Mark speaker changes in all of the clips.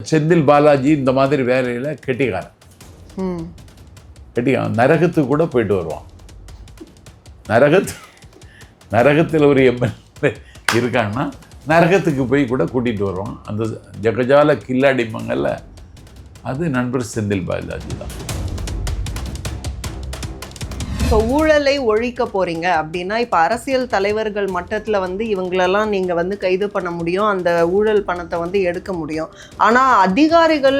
Speaker 1: செந்தில் பாலாஜி இந்த மாதிரி வேலையில் கெட்டிக்காரன். நரகத்துக்கு கூட போயிட்டு வருவான். நரகத்தில் ஒரு எம்எல்ஏ இருக்கான்னா நரகத்துக்கு போய் கூட கூட்டிகிட்டு வருவான். அந்த ஜகஜால கில்லாடிமங்கள்ல அது நண்பர் செந்தில் பாலாஜி தான்.
Speaker 2: இப்போ ஊழலை ஒழிக்க போறீங்க அப்படின்னா இப்போ அரசியல் தலைவர்கள் மட்டத்தில் இவங்களெல்லாம் நீங்கள் கைது பண்ண முடியும், அந்த ஊழல் பணத்தை எடுக்க முடியும். ஆனால் அதிகாரிகள்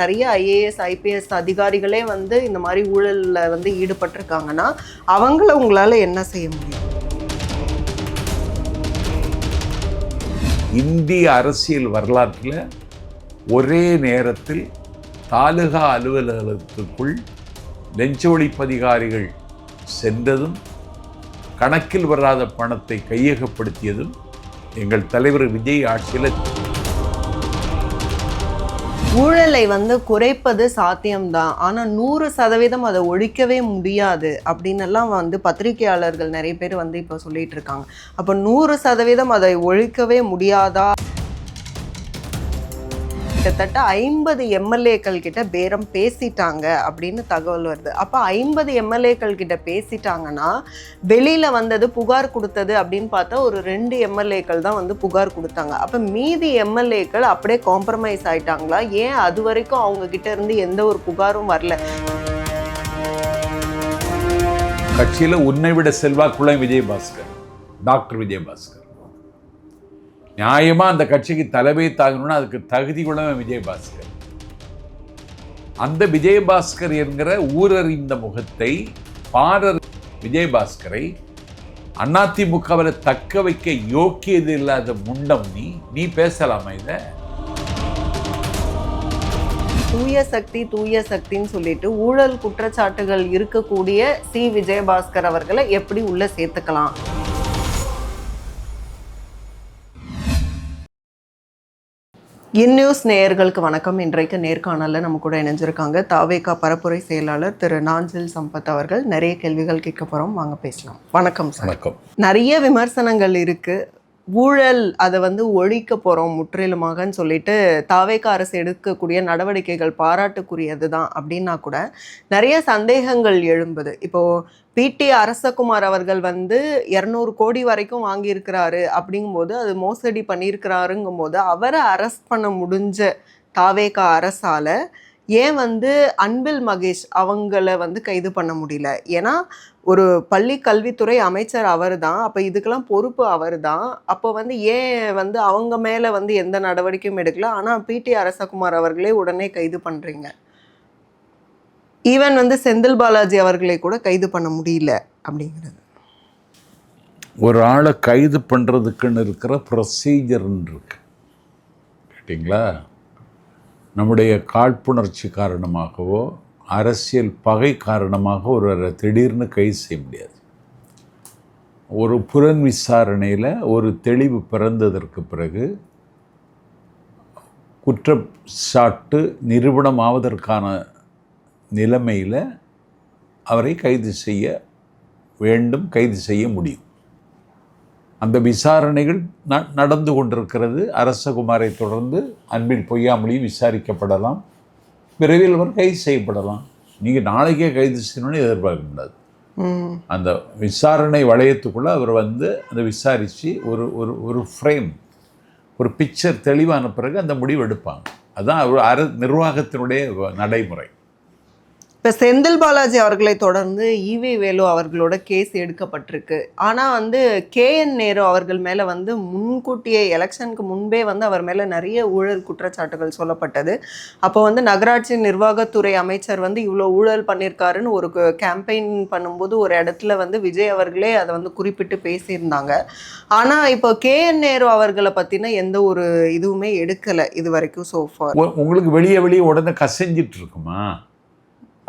Speaker 2: நிறைய ஐஏஎஸ் ஐபிஎஸ் அதிகாரிகளே இந்த மாதிரி ஊழலில் ஈடுபட்டிருக்காங்கன்னா அவங்கள உங்களால் என்ன செய்ய முடியும்?
Speaker 1: இந்திய அரசியல் வரலாற்றில் ஒரே நேரத்தில் தாலுகா அலுவலகத்துக்குள் லஞ்ச ஒழிப்பு அதிகாரிகள் சென்றதும் கணக்கில் வராத பணத்தை கையகப்படுத்தியதும் எங்கள் தலைவர் விஜய் ஆட்சியில்.
Speaker 2: ஊழலை குறைப்பது சாத்தியம்தான், ஆனால் 100% அதை ஒழிக்கவே முடியாது அப்படின்னு எல்லாம் பத்திரிகையாளர்கள் நிறைய பேர் இப்போ சொல்லிட்டு இருக்காங்க. அப்போ 100% அதை ஒழிக்கவே முடியாதா? கிட்டத்தட்ட 50 எம்எல்ஏக்கள் கிட்ட பேரம் பேசிட்டாங்க அப்படின்னு தகவல் வருது. அப்போ 50 எம்எல்ஏக்கள் கிட்ட பேசிட்டாங்கன்னா வெளியில வந்தது புகார் கொடுத்தது அப்படின்னு பார்த்தா ஒரு 2 எம்எல்ஏக்கள் தான் புகார் கொடுத்தாங்க. அப்போ மீதி எம்எல்ஏக்கள் அப்படியே காம்ப்ரமைஸ் ஆயிட்டாங்களா? ஏன் அது வரைக்கும் அவங்க கிட்ட இருந்து எந்த ஒரு புகாரும் வரல?
Speaker 1: கட்சியில் உன்னை விட செல்வாக்குள்ள விஜயபாஸ்கர், டாக்டர் விஜயபாஸ்கர். நியாயமாக அந்த கட்சிக்கு தலைமை தாங்கணும்னா அதுக்கு தகுதி கூட விஜயபாஸ்கர். அந்த விஜயபாஸ்கர் என்கிற ஊரறிந்த முகத்தை பாரர் விஜயபாஸ்கரை அதிமுகவில் தக்க வைக்க யோக்கியது இல்லாத முண்டம் நீ பேசலாமா? இதை
Speaker 2: தூய சக்தின்னு சொல்லிட்டு ஊழல் குற்றச்சாட்டுகள் இருக்கக்கூடிய விஜயபாஸ்கர் அவர்களை எப்படி உள்ள சேர்த்துக்கலாம்? இன்நியூஸ் நேயர்களுக்கு வணக்கம். இன்றைக்கு நேர்காணலில் நம்ம கூட இணைஞ்சிருக்காங்க தாவேகா பரப்புரை செயலாளர் திரு நாஞ்சில் சம்பத் அவர்கள். நிறைய கேள்விகள் கேட்க போகிறோம், வாங்க பேசலாம். வணக்கம் சார்.
Speaker 1: வணக்கம்.
Speaker 2: நிறைய விமர்சனங்கள் இருக்குது. ஊழல் அதை ஒழிக்க போகிறோம் முற்றிலுமாகன்னு சொல்லிட்டு தாவேகா அரசு எடுக்கக்கூடிய நடவடிக்கைகள் பாராட்டுக்குரியது தான் அப்படின்னா கூட நிறைய சந்தேகங்கள் எழும்புது. இப்போது பிடி அரசகுமார் அவர்கள் 200 கோடி வரைக்கும் வாங்கியிருக்கிறாரு அப்படிங்கும்போது அது மோசடி பண்ணியிருக்கிறாருங்கும் போது அவரை அரெஸ்ட் பண்ண முடிஞ்ச தாவேகா அரசால் ஏன் அன்பில் மகேஷ் அவங்கள கைது பண்ண முடியல? ஏன்னா ஒரு பள்ளி கல்வித்துறை அமைச்சர் அவர் தான், அப்போ இதுக்கெல்லாம் பொறுப்பு அவர் தான். அப்போ ஏன் அவங்க மேலே எந்த நடவடிக்கையும் எடுக்கல, ஆனால் பிடி அரசகுமார் அவர்களே உடனே கைது பண்ணுறீங்க. ஈவன் செந்தில் பாலாஜி அவர்களை கூட கைது பண்ண முடியல அப்படிங்கிறது.
Speaker 1: ஒரு ஆளை கைது பண்ணுறதுக்குன்னு இருக்கிற ப்ரொசீஜர்ன்னு இருக்கு கேட்டிங்களா? நம்முடைய காழ்ப்புணர்ச்சி காரணமாகவோ அரசியல் பகை காரணமாக ஒருவரை திடீர்னு கைது செய்ய முடியாது. ஒரு புலன் விசாரணையில் ஒரு தெளிவு பிறந்ததற்கு பிறகு குற்றச்சாட்டு நிரூபணமாவதற்கான நிலைமையில் அவரை கைது செய்ய வேண்டும், கைது செய்ய முடியும். அந்த விசாரணைகள் நடந்து கொண்டிருக்கிறது. அரசகுமாரை தொடர்ந்து அன்பில் பொய்யாமொழியும் விசாரிக்கப்படலாம். விரைவில் அவர் கைது செய்யப்படலாம். நீங்கள் நாளைக்கே கைது செய்யணும்னு எதிர்பார்க்க முடியாது. அந்த விசாரணை வளையத்துக்குள்ளே அவர் அதை விசாரித்து ஒரு ஒரு ஒரு ஃப்ரேம், ஒரு பிக்சர் தெளிவான பிறகு அந்த முடிவு எடுப்பாங்க. அதுதான் அவர் நிர்வாகத்தினுடைய நடைமுறை.
Speaker 2: இப்போ செந்தில் பாலாஜி அவர்களை தொடர்ந்து ஈவி வேலு அவர்களோட கேஸ் எடுக்கப்பட்டிருக்கு. ஆனால் கேஎன் நேரு அவர்கள் மேலே முன்கூட்டியே எலெக்ஷனுக்கு முன்பே அவர் மேலே நிறைய ஊழல் குற்றச்சாட்டுகள் சொல்லப்பட்டது. அப்போ நகராட்சி நிர்வாகத்துறை அமைச்சர் இவ்வளோ ஊழல் பண்ணியிருக்காருன்னு ஒரு கேம்பெயின் பண்ணும்போது ஒரு இடத்துல விஜய் அவர்களே அதை குறிப்பிட்டு பேசியிருந்தாங்க. ஆனால் இப்போ கேஎன் நேரு அவர்களை பற்றின எந்த ஒரு இதுவுமே எடுக்கலை இது வரைக்கும் சோஃபார்.
Speaker 1: உங்களுக்கு வெளியே உடனே கசைஞ்சிட்டு இருக்குமா?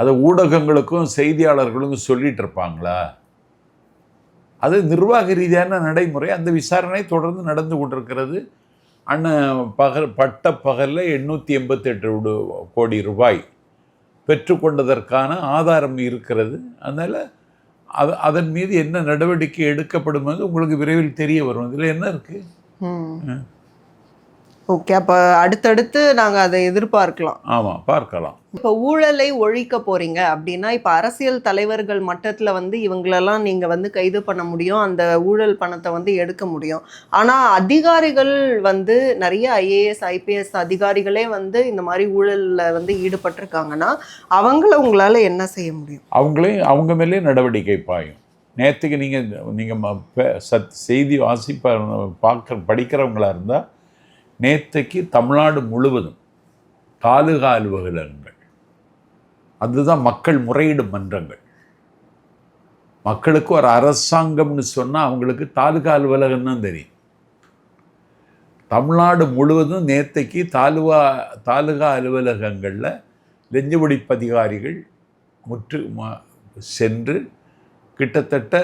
Speaker 1: அதை ஊடகங்களுக்கும் செய்தியாளர்களுக்கும் சொல்லிட்டு இருப்பாங்களா? அது நிர்வாக ரீதியான நடைமுறை. அந்த விசாரணை தொடர்ந்து நடந்து கொண்டிருக்கிறது. பட்ட பகலில் 888 கோடி ரூபாய் பெற்றுக்கொண்டதற்கான ஆதாரம் இருக்கிறது. அதனால் அதன் மீது என்ன நடவடிக்கை எடுக்கப்படும் உங்களுக்கு விரைவில் தெரிய வரும். இதில் என்ன இருக்குது?
Speaker 2: ஓகே, அப்ப அடுத்தடுத்து நாங்க அதை எதிர்பார்க்கலாம்.
Speaker 1: ஆமாம், பார்க்கலாம்.
Speaker 2: இப்போ ஊழலை ஒழிக்க போறீங்க அப்படின்னா, இப்ப அரசியல் தலைவர்கள் மட்டத்துல வந்து இவங்களெல்லாம் நீங்க வந்து கைது பண்ண முடியும், அந்த ஊழல் பணத்தை வந்து எடுக்க முடியும். ஆனா அதிகாரிகள் வந்து நிறைய ஐஏஎஸ் ஐபிஎஸ் அதிகாரிகளே வந்து இந்த மாதிரி ஊழல்ல வந்து ஈடுபட்டிருக்காங்கன்னா அவங்கள உங்களால என்ன செய்ய முடியும்?
Speaker 1: அவங்க மேலே நடவடிக்கை பாயும். நேற்றுக்கு நீங்கள் செய்தி படிக்கிறவங்களா இருந்தால், நேற்றுக்கு தமிழ்நாடு முழுவதும் தாலுகா அலுவலகங்கள், அதுதான் மக்கள் முறையீடு மன்றங்கள். மக்களுக்கு ஒரு அரசாங்கம்னு சொன்னால் அவங்களுக்கு தாலுகா அலுவலகம் தான் தெரியும். தமிழ்நாடு முழுவதும் நேற்றைக்கு தாலுகா அலுவலகங்களில் லஞ்ச ஒழிப்பு அதிகாரிகள் சென்று கிட்டத்தட்ட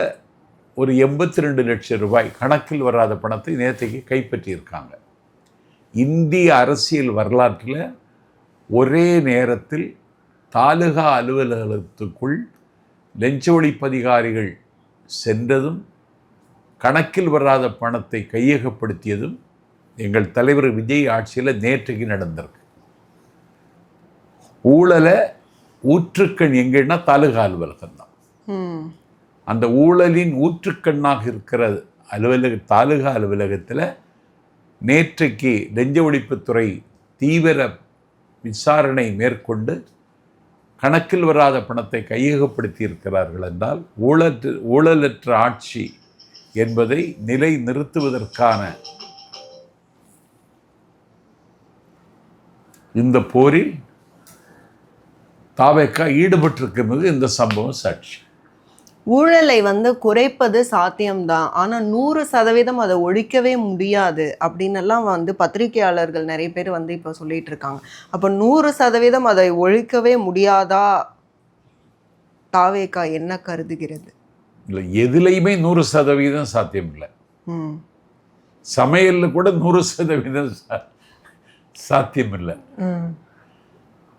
Speaker 1: ஒரு 82 லட்சம் ரூபாய் கணக்கில் வராத பணத்தை நேற்றைக்கு கைப்பற்றியிருக்காங்க. இந்திய அரசியல் வரலாற்றில் ஒரே நேரத்தில் தாலுகா அலுவலகத்துக்குள் லஞ்ச ஒழிப்பு அதிகாரிகள் சென்றதும் கணக்கில் வராத பணத்தை கையகப்படுத்தியதும் எங்கள் தலைவர் விஜய் ஆட்சியில் நேற்றைக்கு நடந்திருக்கு. ஊழலை ஊற்றுக்கண் எங்கன்னா தாலுகா அலுவலகம் தான். அந்த ஊழலின் ஊற்றுக்கண்ணாக இருக்கிற தாலுகா அலுவலகத்தில் நேற்றைக்கு லஞ்ச ஒழிப்புத்துறை தீவிர விசாரணை மேற்கொண்டு கணக்கில் வராத பணத்தை கையகப்படுத்தி இருக்கிறார்கள் என்றால் ஊழலற்ற ஆட்சி என்பதை நிலை நிறுத்துவதற்கான இந்த போரில் தாவேக்கா ஈடுபட்டிருக்கிறது இந்த சம்பவம் சாட்சி.
Speaker 2: ஊழலை வந்து குறைப்பது சாத்தியம்தான், ஆனால் 100% அதை ஒழிக்கவே முடியாது அப்படின்னு எல்லாம் வந்து பத்திரிகையாளர்கள் நிறைய பேர் வந்து இப்போ சொல்லிட்டு இருக்காங்க. அப்போ 100% அதை ஒழிக்கவே முடியாதா? தாவேக்கா என்ன கருதுகிறது?
Speaker 1: இல்லை, எதுலையுமே 100% சாத்தியம் இல்லை. சமையலில் கூட 100% சாத்தியம் இல்லை.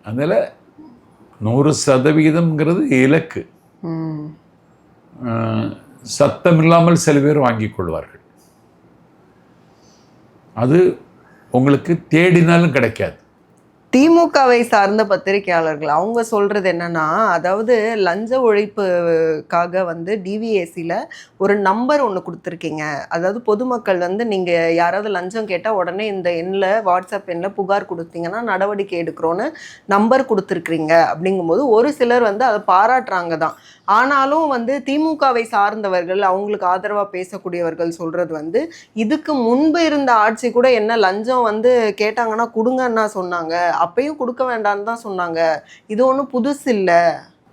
Speaker 1: அதனால் 100%ங்கிறது இலக்கு. சத்தம் இல்லாமல் சில பேர் வாங்கிக் கொள்வார்கள். அது உங்களுக்கு தேடினாலும் கிடைக்காது.
Speaker 2: திமுகவை சார்ந்த பத்திரிகையாளர்கள் அவங்க சொல்றது என்னன்னா, அதாவது லஞ்ச ஒழிப்புக்காக வந்து டிவிஎஸ்சியில் ஒரு நம்பர் ஒன்று கொடுத்துருக்கீங்க. அதாவது பொதுமக்கள் வந்து நீங்கள் யாராவது லஞ்சம் கேட்டால் உடனே இந்த எண்ணில் வாட்ஸ்அப் எண்ணில் புகார் கொடுத்தீங்கன்னா நடவடிக்கை எடுக்கிறோன்னு நம்பர் கொடுத்துருக்குறீங்க. அப்படிங்கும்போது ஒரு சிலர் வந்து அதை பாராட்டுறாங்க தான். ஆனாலும் வந்து திமுகவை சார்ந்தவர்கள், அவங்களுக்கு ஆதரவாக பேசக்கூடியவர்கள் சொல்கிறது வந்து, இதுக்கு முன்பு இருந்த ஆட்சி கூட என்ன லஞ்சம் வந்து கேட்டாங்கன்னா கொடுங்கன்னா சொன்னாங்க, அப்பயும் கொடுக்க வேண்டாம்னு தான் சொன்னாங்க, இது ஒன்றும் புதுசு இல்லை.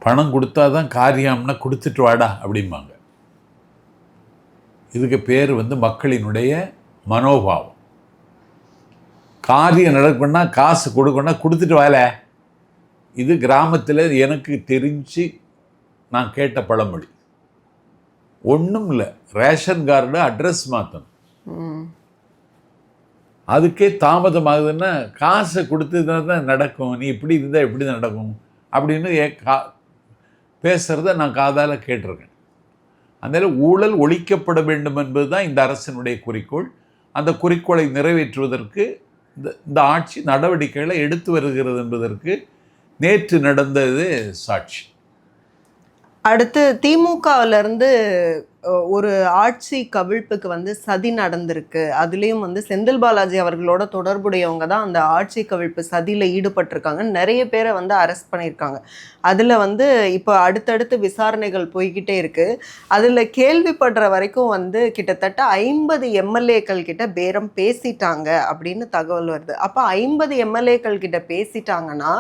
Speaker 1: பணம் கொடுத்தாதான் காரியம்னா கொடுத்துட்டு வாடா அப்படிம்பாங்க. இதுக்கு பேர் வந்து மக்களினுடைய மனோபாவம். காரியம் நடக்குன்னா காசு கொடுக்கணும்னா கொடுத்துட்டு வாழ. இது கிராமத்தில் எனக்கு தெரிஞ்சு நான் கேட்ட பழமொழி. ஒன்றும் இல்லை, ரேஷன் கார்டு அட்ரஸ் மாற்றணும், அதுக்கே தாமதமாகுதுன்னா காசை கொடுத்து தான் நடக்கும், நீ இப்படி இருந்தால் எப்படி நடக்கும் அப்படின்னு பேசுகிறத நான் காதால் கேட்டிருக்கேன். அதனால் ஊழல் ஒழிக்கப்பட வேண்டும் என்பது தான் இந்த அரசினுடைய குறிக்கோள். அந்த குறிக்கோளை நிறைவேற்றுவதற்கு இந்த ஆட்சி நடவடிக்கைகளை எடுத்து வருகிறது என்பதற்கு நேற்று நடந்தது சாட்சி.
Speaker 2: அடுத்து திமுகவிலிருந்து ஒரு ஆட்சி கவிழ்ப்புக்கு வந்து சதி நடந்திருக்கு. அதுலேயும் வந்து செந்தில் பாலாஜி அவர்களோட தொடர்புடையவங்க தான் அந்த ஆட்சி கவிழ்ப்பு சதியில் ஈடுபட்டிருக்காங்க. நிறைய பேரை வந்து அரெஸ்ட் பண்ணியிருக்காங்க. அதில் வந்து இப்போ அடுத்தடுத்து விசாரணைகள் போய்கிட்டே இருக்குது. அதில் கேள்விப்படுற வரைக்கும் வந்து கிட்டத்தட்ட 50 எம்எல்ஏக்கள் கிட்ட பேரம் பேசிட்டாங்க அப்படின்னு தகவல் வருது. அப்போ 50 எம்எல்ஏக்கள் கிட்ட பேசிட்டாங்கன்னா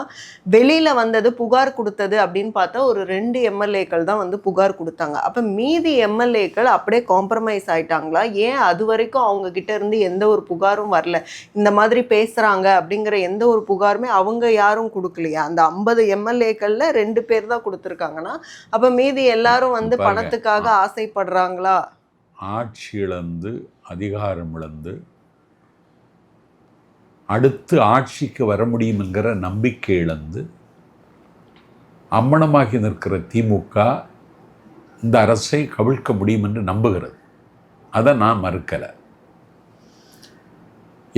Speaker 2: வெளியில் வந்தது புகார் கொடுத்தது அப்படின்னு பார்த்தா ஒரு 2 எம்எல்ஏக்கள் தான் வந்து புகார் கொடுத்தாங்க. அப்போ மீதி எம்எல்ஏக்கள் அப்படியே காம்ப்ரமைஸ் ஆயிட்டாங்களா? ஏன் அது வரைக்கும் அவங்க கிட்ட இருந்து எந்த ஒரு புகாரும் வரல? இந்த மாதிரி பேசுறாங்க அப்படிங்கிற எந்த ஒரு புகாருமே அவங்க யாரும் கொடுக்கலையா? அந்த 50 எம்எல்ஏக்கள்ல 2 பேர் தான் கொடுத்துருக்காங்கன்னா அப்ப மீதி எல்லாரும் வந்து பணத்துக்காக ஆசைப்படுறாங்களா?
Speaker 1: ஆட்சி இழந்து அதிகாரம் இழந்து அடுத்து ஆட்சிக்கு வர முடியும் என்கிற நம்பிக்கை இழந்து அம்மனமாகி நிற்கிற திமுக இந்த அரசை கவிழ்க்க முடியும் என்று நம்புகிறது. அதை நான் மறுக்கலை.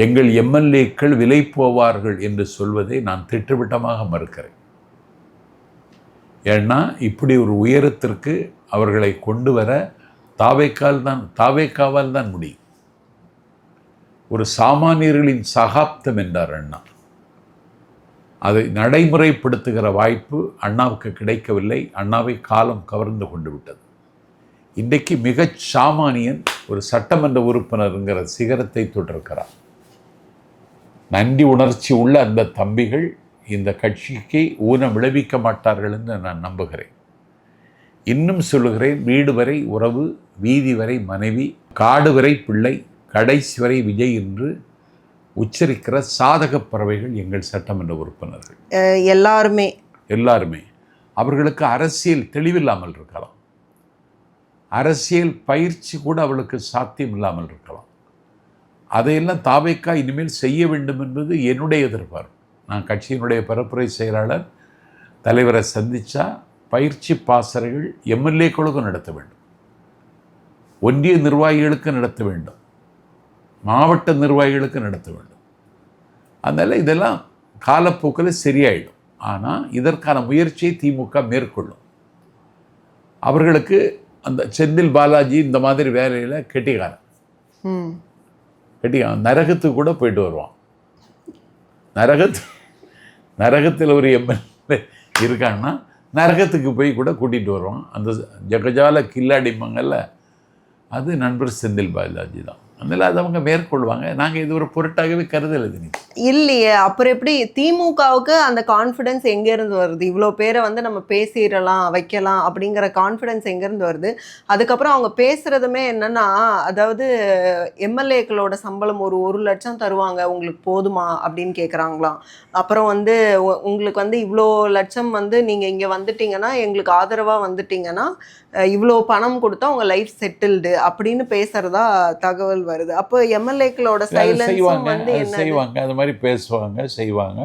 Speaker 1: எங்கள் எம்எல்ஏக்கள் விலை போவார்கள் என்று சொல்வதை நான் திட்டவட்டமாக மறுக்கிறேன். ஏன்னா இப்படி ஒரு உயரத்திற்கு அவர்களை கொண்டு வர தாவேக்காவால் தான் முடியும். ஒரு சாமானியர்களின் சகாப்தம் என்றார் அண்ணா. அதை நடைமுறைப்படுத்துகிற வாய்ப்பு அண்ணாவுக்கு கிடைக்கவில்லை. அண்ணாவை காலம் கவர்ந்து கொண்டு விட்டது. இன்றைக்கு மிகச் சாமானியன் ஒரு சட்டமன்ற உறுப்பினருங்கிற சிகரத்தை தொட்டிருக்கிறார். நன்றி உணர்ச்சி உள்ள அந்த தம்பிகள் இந்த கட்சிக்கு ஊனம் விளைவிக்க மாட்டார்கள் என்று நான் நம்புகிறேன். இன்னும் சொல்லுகிறேன், வீடு வரை உறவு, வீதி வரை மனைவி, காடு வரை பிள்ளை, கடைசி வரை விஜய் என்று உச்சரிக்கிற சாதக பறவைகள் எங்கள் சட்டமன்ற உறுப்பினர்கள் எல்லாருமே. அவர்களுக்கு அரசியல் தெளிவில்லாமல் இருக்கலாம், அரசியல் பயிற்சி கூட அவளுக்கு சாத்தியம் இல்லாமல் இருக்கலாம். அதையெல்லாம் தாவேக்கா இனிமேல் செய்ய வேண்டும் என்பது என்னுடைய எதிர்பார்ப்பு. நான் கட்சியினுடைய பரப்புரை செயலாளர் தலைவரை சந்தித்தா பயிற்சி பாசறைகள் எம்எல்ஏக்களுக்கும் நடத்த வேண்டும், ஒன்றிய நிர்வாகிகளுக்கு நடத்த வேண்டும், மாவட்ட நிர்வாகிகளுக்கு நடத்த வேண்டும். அதனால் இதெல்லாம் காலப்போக்கில் சரியாயிடும். ஆனால் இதற்கான முயற்சியை திமுக மேற்கொள்ளும். அவர்களுக்கு அந்த செந்தில் பாலாஜி இந்த மாதிரி வேலையில் கெட்டிக்காரன் நரகத்துக்கு கூட போயிட்டு வருவான். நரகத்தில் ஒரு எம்எல்ஏ இருக்கான்னா நரகத்துக்கு போய் கூட கூட்டிகிட்டு வருவான். அந்த ஜகஜால கில்லாடிமங்கள்ல அது நண்பர் செந்தில் பாலாஜி தான். அதனால் அது அவங்க மேற்கொள்வாங்க. நாங்கள் இது ஒரு பொருட்டாகவே கருதலை
Speaker 2: இல்லையே. அப்புறம் எப்படி திமுகவுக்கு அந்த கான்ஃபிடென்ஸ் எங்கேருந்து வருது? இவ்வளோ பேரை வந்து நம்ம பேசிடலாம் வைக்கலாம் அப்படிங்கிற கான்ஃபிடென்ஸ் எங்கேருந்து வருது? அதுக்கப்புறம் அவங்க பேசுகிறதுமே என்னென்னா, அதாவது எம்எல்ஏக்களோட சம்பளம் ஒரு 1 லட்சம் தருவாங்க, உங்களுக்கு போதுமா அப்படின்னு கேட்குறாங்களாம். அப்புறம் வந்து உங்களுக்கு வந்து இவ்வளோ லட்சம் வந்து நீங்கள் இங்கே வந்துட்டீங்கன்னா, எங்களுக்கு ஆதரவாக வந்துட்டீங்கன்னா இவ்வளோ பணம் கொடுத்தா உங்கள் லைஃப் செட்டில்டு அப்படின்னு பேசுகிறதா தகவல் வருது. அப்போ எம்எல்ஏக்களோட சைலன்ஸும் வந்து என்ன
Speaker 1: செய்வாங்க, அது மாதிரி பேசுவாங்க, செய்வாங்க.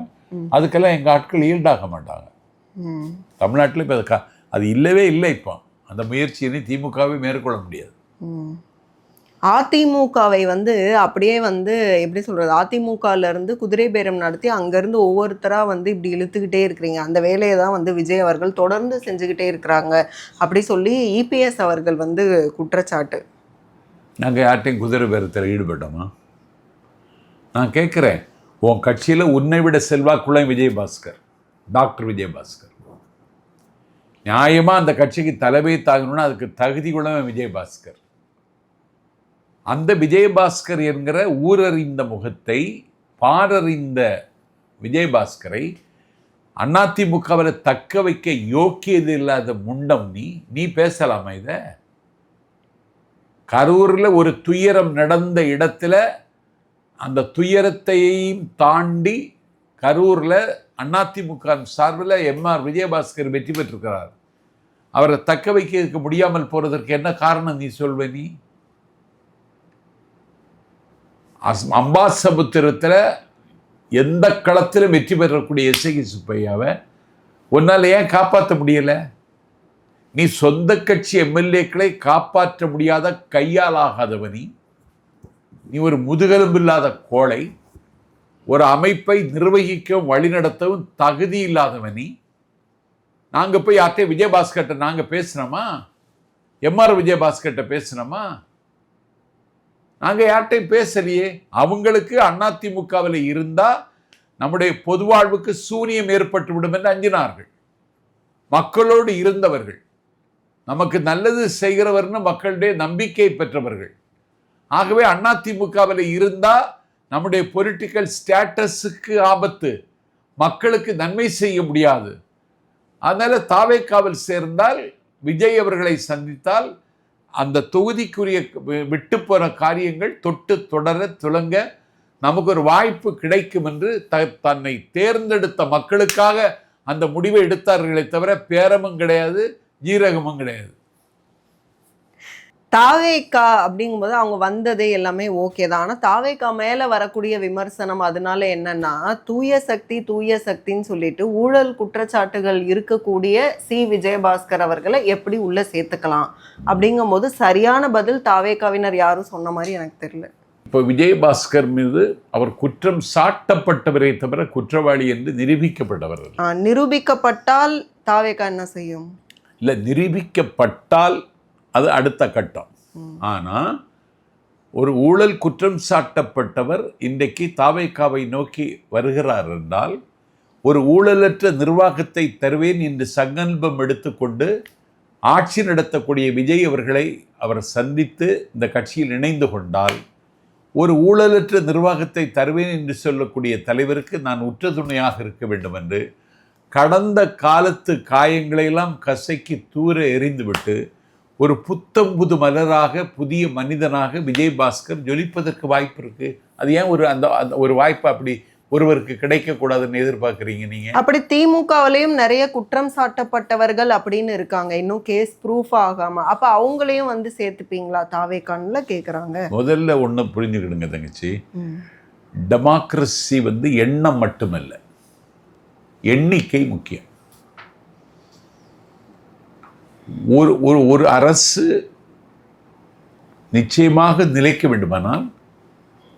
Speaker 1: அதுக்கெல்லாம் எங்கள் ஆட்கள் ஈல்டாக மாட்டாங்க. தமிழ்நாட்டில் இப்போ அது இல்லவே இல்லை. இப்போ அந்த முயற்சியை திமுகவே மேற்கொள்ள முடியாது.
Speaker 2: அதிமுகவை வந்து அப்படியே வந்து எப்படி சொல்கிறது, அதிமுகலேருந்து குதிரை பேரம் நடத்தி அங்கேருந்து ஒவ்வொருத்தராக வந்து இப்படி இழுத்துக்கிட்டே இருக்கிறீங்க. அந்த வேலையை தான் வந்து விஜய் அவர்கள் தொடர்ந்து செஞ்சுக்கிட்டே இருக்கிறாங்க அப்படி சொல்லி இபிஎஸ் அவர்கள் வந்து குற்றச்சாட்டு.
Speaker 1: நாங்கள் யார்ட்டையும் குதிரை பேரத்தில் ஈடுபட்டோமா? நான் கேட்குறேன், உன் கட்சியில் உன்னை விட செல்வாக்குள்ள விஜயபாஸ்கர், டாக்டர் விஜயபாஸ்கர் நியாயமாக அந்த கட்சிக்கு தலைமை தாங்கணும்னா அதுக்கு தகுதி உள்ளவன் விஜயபாஸ்கர். அந்த விஜயபாஸ்கர் என்கிற ஊரறிந்த முகத்தை, பாரறிந்த விஜயபாஸ்கரை அதிமுகவில் தக்க வைக்க யோக்கியது இல்லாத முண்டம் நீ பேசலாமா? இதை கரூரில் ஒரு துயரம் நடந்த இடத்துல அந்த துயரத்தையும் தாண்டி கரூரில் அதிமுக சார்பில் எம்ஆர் விஜயபாஸ்கர் வெற்றி பெற்றிருக்கிறார். அவரை தக்க வைக்க முடியாமல் போறதற்கு என்ன காரணம் நீ சொல்வ? நீ அம்பாசமுத்திரத்தில் எந்த களத்திலும் வெற்றி பெறக்கூடிய எஸ்ஐகி சுப்பையாவை உன்னால் ஏன் காப்பாற்ற முடியலை? நீ சொந்த கட்சி எம்எல்ஏக்களை காப்பாற்ற முடியாத கையால் ஆகாதவனி, நீ ஒரு முதுகெலும்பில்லாத கோழை, ஒரு அமைப்பை நிர்வகிக்கவும் வழிநடத்தவும் தகுதி இல்லாதவனி. நாங்கள் போய் யார்கிட்ட விஜயபாஸ்கர்ட்ட நாங்கள் பேசுனோமா? எம்ஆர் விஜயபாஸ்கர்ட்ட பேசுனோமா? நாங்கள் யார்கிட்டையும் பேசலையே. அவங்களுக்கு அதிமுகவில் இருந்தால் நம்முடைய பொது வாழ்வுக்கு சூனியம் ஏற்பட்டு விடும் என்று அஞ்சினார்கள். மக்களோடு இருந்தவர்கள், நமக்கு நல்லது செய்கிறவர்னு மக்களுடைய நம்பிக்கை பெற்றவர்கள். ஆகவே அதிமுகவில் இருந்தால் நம்முடைய பொலிட்டிக்கல் ஸ்டேட்டஸுக்கு ஆபத்து, மக்களுக்கு நன்மை செய்ய முடியாது. அதனால தாவேக்காவில் சேர்ந்தால், விஜய் அவர்களை சந்தித்தால் அந்த தொகுதிக்குரிய விட்டு போன காரியங்கள் தொட்டு தொடர துளங்க நமக்கு ஒரு வாய்ப்பு கிடைக்கும் என்று தன்னை தேர்ந்தெடுத்த மக்களுக்காக அந்த முடிவை எடுத்தார்களே தவிர பேரமும் கிடையாது, ஜீரகமும் கிடையாது.
Speaker 2: தாவேக்கா அப்படிங்கும்போது அவங்க வந்ததே எல்லாமே ஓகே தான். ஆனால் தாவேக்கா மேலே வரக்கூடிய விமர்சனம் அதனால என்னன்னா, தூய சக்தின்னு சொல்லிட்டு ஊழல் குற்றச்சாட்டுகள் இருக்கக்கூடிய விஜயபாஸ்கர் அவர்களை எப்படி உள்ள சேர்த்துக்கலாம் அப்படிங்கும்போது சரியான பதில் தாவேக்காவினர் யாரும் சொன்ன மாதிரி எனக்கு தெரியல.
Speaker 1: இப்போ விஜயபாஸ்கர் மீது அவர் குற்றம் சாட்டப்பட்டவரே தவிர குற்றவாளி என்று நிரூபிக்கப்பட்டவர் அல்ல.
Speaker 2: நிரூபிக்கப்பட்டால் தாவேகா என்ன செய்யும்?
Speaker 1: இல்லை, நிரூபிக்கப்பட்டால் அது அடுத்த கட்டம். ஆனால் ஒரு ஊழல் குற்றம் சாட்டப்பட்டவர் இன்றைக்கு தாவேகாவை நோக்கி வருகிறார் என்றால், ஒரு ஊழலற்ற நிர்வாகத்தை தருவேன் என்று சங்கல்பம் எடுத்துக்கொண்டு ஆட்சி நடத்தக்கூடிய விஜய் அவர்களை அவர் சந்தித்து இந்த கட்சியில் இணைந்து கொண்டால், ஒரு ஊழலற்ற நிர்வாகத்தை தருவேன் என்று சொல்லக்கூடிய தலைவருக்கு நான் உற்ற துணையாக இருக்க வேண்டும் என்று கடந்த காலத்து காயங்களையெல்லாம் கசக்கி தூர எறிந்துவிட்டு ஒரு புத்தம் புது மலராக புதிய மனிதனாக விஜயபாஸ்கர் ஜொலிப்பதற்கு வாய்ப்பு இருக்கு. அது ஏன் அந்த ஒரு வாய்ப்பு அப்படி ஒருவருக்கு கிடைக்கக்கூடாதுன்னு எதிர்பார்க்குறீங்க நீங்க?
Speaker 2: அப்படி திமுகவிலையும் நிறைய குற்றம் சாட்டப்பட்டவர்கள் அப்படின்னு இருக்காங்க, இன்னும் கேஸ் ப்ரூஃப் ஆகாம. அப்ப அவங்களையும் வந்து சேர்த்துப்பீங்களா தாவேகான்ல கேக்குறாங்க.
Speaker 1: முதல்ல ஒண்ணு புரிஞ்சுக்கிடுங்க தங்கச்சி, டெமோக்ரஸி வந்து எண்ணம் மட்டுமல்ல, எண்ணிக்கை முக்கியம். ஒரு அரசு நிச்சயமாக நிலைக்க வேண்டுமானால்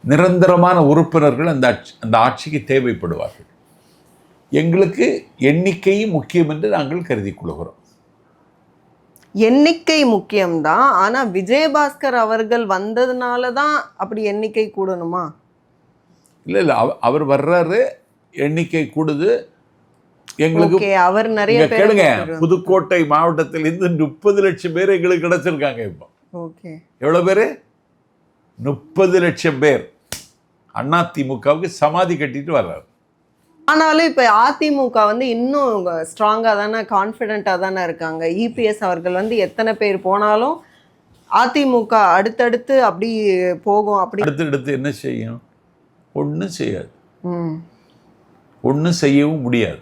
Speaker 1: நிரந்தரமான உறுப்பினர்கள் அந்த ஆட்சிக்கு தேவைப்படுவார்கள். எங்களுக்கு எண்ணிக்கையும் முக்கியம் என்று நாங்கள் கருதி கொள்கிறோம்.
Speaker 2: எண்ணிக்கை முக்கியம்தான், ஆனா விஜயபாஸ்கர் அவர்கள் வந்ததுனால தான் அப்படி எண்ணிக்கை கூடணுமா?
Speaker 1: இல்லை, அவர் வர்றாரு, எண்ணிக்கை கூடுது. எங்களுக்கு
Speaker 2: அவர் நிறைய
Speaker 1: கேளுங்க, புதுக்கோட்டை மாவட்டத்தில் இருந்து 30 லட்சம் பேர் எங்களுக்கு கிடைச்சிருக்காங்க. இப்போ எவ்வளவு பேரு? 30 லட்சம் பேர் அதிமுகவுக்கு சமாதி கட்டிட்டு வர்றாரு.
Speaker 2: ஆனாலும் இப்ப அதிமுக வந்து இன்னும் ஸ்ட்ராங்கா தானே, கான்ஃபிடென்ட்டா தானே இருக்காங்க. இபிஎஸ் அவர்கள் வந்து எத்தனை பேர் போனாலும் அதிமுக அடுத்தடுத்து அப்படி போகும். அப்படி
Speaker 1: அடுத்தடுத்து என்ன செய்யும்? ஒன்றும் செய்யாது, ஒன்றும் செய்யவும் முடியாது.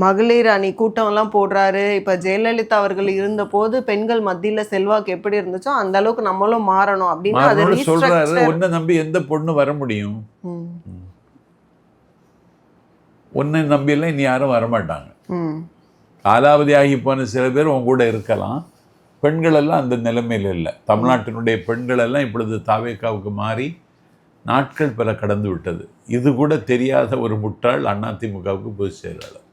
Speaker 2: மகளிர் அணி கூட்டம்லாம் போடுறாரு. இப்போ ஜெயலலிதா அவர்கள் இருந்த போது பெண்கள் மத்தியில செல்வாக்கு எப்படி இருந்துச்சோ அந்த அளவுக்கு நம்மளும் மாறணும் அப்படின்னு
Speaker 1: சொல்றாரு. ஒன்றை நம்பி எந்த பொண்ணு வர முடியும்? ஒன்னை நம்பியெல்லாம் இனி யாரும் வரமாட்டாங்க. காலாவதி ஆகி போன சில பேர் உங்க கூட இருக்கலாம். பெண்கள் எல்லாம் அந்த நிலைமையில் இல்லை. தமிழ்நாட்டினுடைய பெண்கள் எல்லாம் இப்பொழுது தாவேகாவுக்கு மாறி நாட்கள் பல கடந்து விட்டது. இது கூட தெரியாத ஒரு முட்டாள் அதிமுகவுக்கு பொதுச் செயலாளர்.